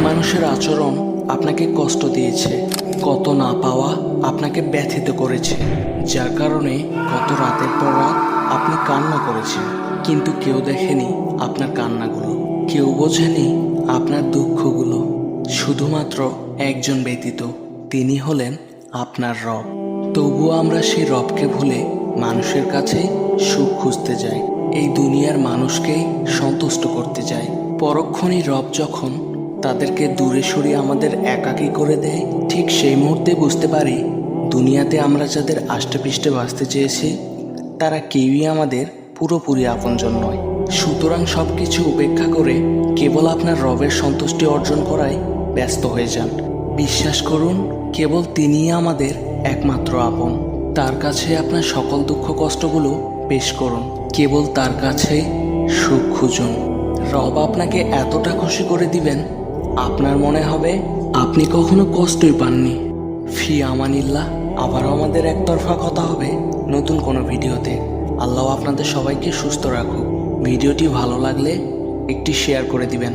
মানুষের আচরণ আপনাকে কষ্ট দিয়েছে, কত না পাওয়া আপনাকে ব্যথিত করেছে, যার কারণে কত রাতের পর রাত আপনি কান্না করেছেন। কিন্তু কেউ দেখেনি আপনার কান্নাগুলো, কেউ বোঝেনি আপনার দুঃখগুলো। শুধুমাত্র একজন ব্যতীত, তিনি হলেন আপনার রব। তবুও আমরা সেই রবকে ভুলে মানুষের কাছে সুখ খুঁজতে যাই, এই দুনিয়ার মানুষকেই সন্তুষ্ট করতে যাই। পরক্ষণেই রব যখন তাদেরকে দূরে সরিয়ে আমাদের একাকী করে দেয়, ঠিক সেই মুহূর্তে বুঝতে পারি দুনিয়াতে আমরা যাদের আষ্টেপৃষ্ঠে বাঁচতে চেয়েছি তারা কেউই আমাদের পুরোপুরি আপনজন নয়। সুতরাং সব কিছু উপেক্ষা করে কেবল আপনার রবের সন্তুষ্টি অর্জন করায় ব্যস্ত হয়ে যান। বিশ্বাস করুন, কেবল তিনিই আমাদের একমাত্র আপন। তার কাছে আপনার সকল দুঃখ কষ্টগুলো পেশ করুন, কেবল তার কাছে সুখ খুঁজুন। রব আপনাকে এতটা খুশি করে দিবেন, আপনার মনে হবে আপনি কখনো কষ্টই পাননি। ফি আমানিল্লাহ। আবারও আমাদের একতরফা কথা হবে নতুন কোনো ভিডিওতে। আল্লাহ আপনাদের সবাইকে সুস্থ রাখুক। ভিডিওটি ভালো লাগলে একটি শেয়ার করে দিবেন।